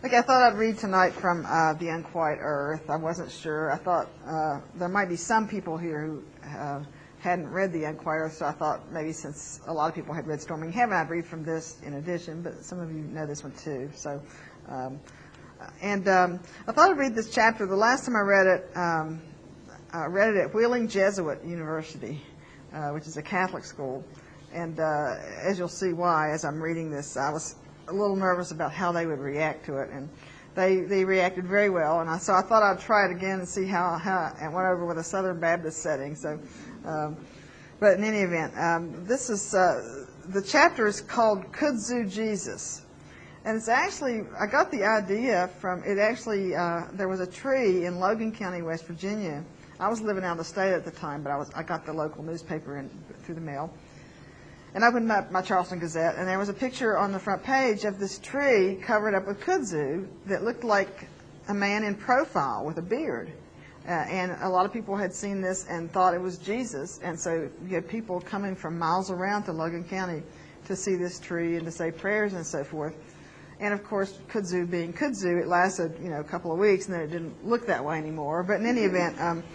Okay, I thought I'd read tonight from The Unquiet Earth. I wasn't sure. I thought there might be some people here who hadn't read The Unquiet Earth, so I thought maybe since a lot of people had read Storming Heaven, I'd read from this in addition, but some of you know this one too. So, I thought I'd read this chapter. The last time I read it at Wheeling Jesuit University, which is a Catholic school. And as you'll see why, as I'm reading this, I was a little nervous about how they would react to it, and they reacted very well. And so I thought I'd try it again and see how and went over with a Southern Baptist setting. So, but in any event, this is the chapter is called Kudzu Jesus, and it's actually I got the idea from it. Actually, there was a tree in Logan County, West Virginia. I was living out of the state at the time, but I got the local newspaper in through the mail. And I opened up my Charleston Gazette, and there was a picture on the front page of this tree covered up with kudzu that looked like a man in profile with a beard. And a lot of people had seen this and thought it was Jesus. And so you had people coming from miles around to Logan County to see this tree and to say prayers and so forth. And of course, kudzu being kudzu, it lasted a couple of weeks, and then it didn't look that way anymore. But in any event,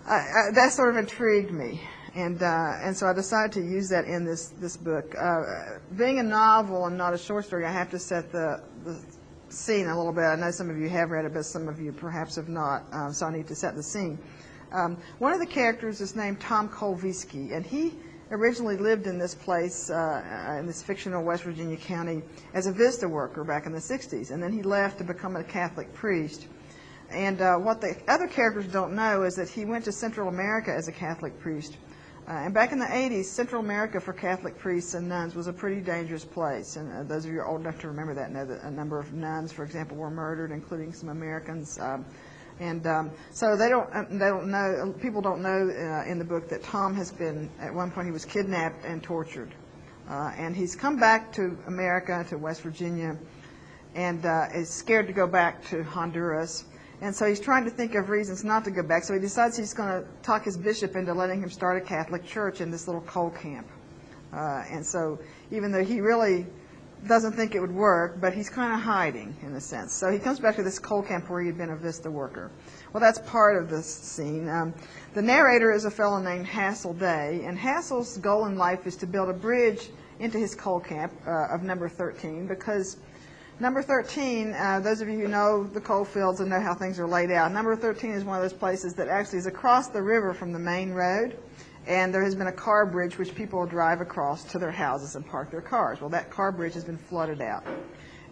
that sort of intrigued me. And so I decided to use that in this book. Being a novel and not a short story, I have to set the scene a little bit. I know some of you have read it, but some of you perhaps have not, so I need to set the scene. One of the characters is named Tom Kolvisky, and he originally lived in this place, in this fictional West Virginia county, as a VISTA worker back in the 60s, and then he left to become a Catholic priest. And what the other characters don't know is that he went to Central America as a Catholic priest. And back in the 80s, Central America for Catholic priests and nuns was a pretty dangerous place. And those of you who are old enough to remember that know that a number of nuns, for example, were murdered, including some Americans. So they don't know. People don't know in the book that Tom has been at one point he was kidnapped and tortured, and he's come back to America, to West Virginia, and is scared to go back to Honduras. And so he's trying to think of reasons not to go back. So he decides he's going to talk his bishop into letting him start a Catholic church in this little coal camp. And so even though he really doesn't think it would work, but he's kind of hiding in a sense. So he comes back to this coal camp where he'd been a VISTA worker. Well, that's part of this scene. The narrator is a fellow named Hassel Day, and Hassel's goal in life is to build a bridge into his coal camp of number 13, because number 13, those of you who know the coal fields and know how things are laid out, number 13 is one of those places that actually is across the river from the main road, and there has been a car bridge which people drive across to their houses and park their cars. Well, that car bridge has been flooded out.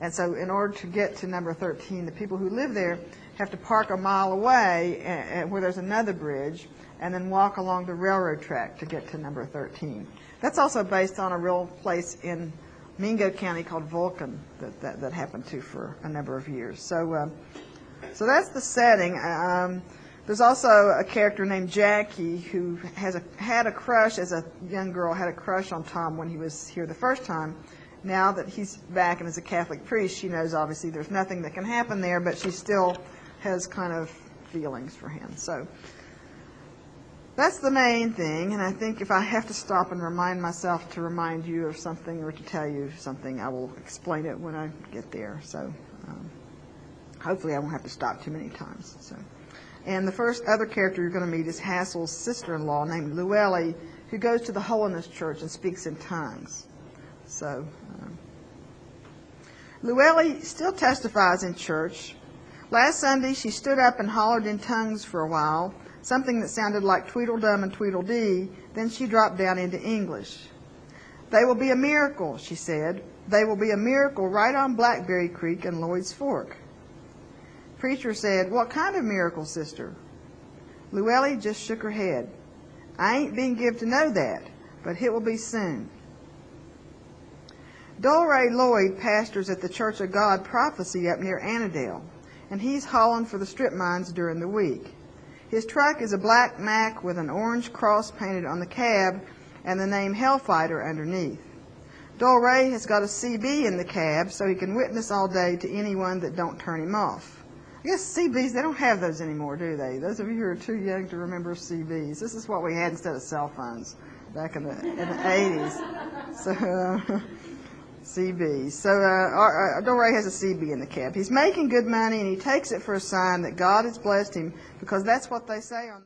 And so in order to get to number 13, the people who live there have to park a mile away where there's another bridge and then walk along the railroad track to get to number 13. That's also based on a real place in Mingo County called Vulcan that happened to for a number of years. So that's the setting. There's also a character named Jackie who had a crush as a young girl, had a crush on Tom when he was here the first time. Now that he's back and is a Catholic priest, she knows obviously there's nothing that can happen there, but she still has kind of feelings for him. So that's the main thing, and I think if I have to stop and remind myself to remind you of something or to tell you something, I will explain it when I get there. So hopefully I won't have to stop too many times. So, and the first other character you're going to meet is Hassel's sister-in-law named Llewellyn, who goes to the Holiness Church and speaks in tongues. So Llewellyn still testifies in church. Last Sunday she stood up and hollered in tongues for a while, something that sounded like Tweedledum and Tweedledee, then she dropped down into English. "They will be a miracle," she said. "They will be a miracle right on Blackberry Creek and Lloyd's Fork." Preacher said, "What kind of miracle, sister?" Llewellyn just shook her head. "I ain't been give to know that, but hit will be soon." Dolray Lloyd pastors at the Church of God Prophecy up near Annandale, and he's hauling for the strip mines during the week. His truck is a black Mack with an orange cross painted on the cab and the name Hellfighter underneath. Dolray has got a CB in the cab so he can witness all day to anyone that don't turn him off. I guess CBs, they don't have those anymore, do they? Those of you who are too young to remember CBs. This is what we had instead of cell phones back in the 80s. CB. So Adore has a CB in the cab. He's making good money, and he takes it for a sign that God has blessed him, because that's what they say on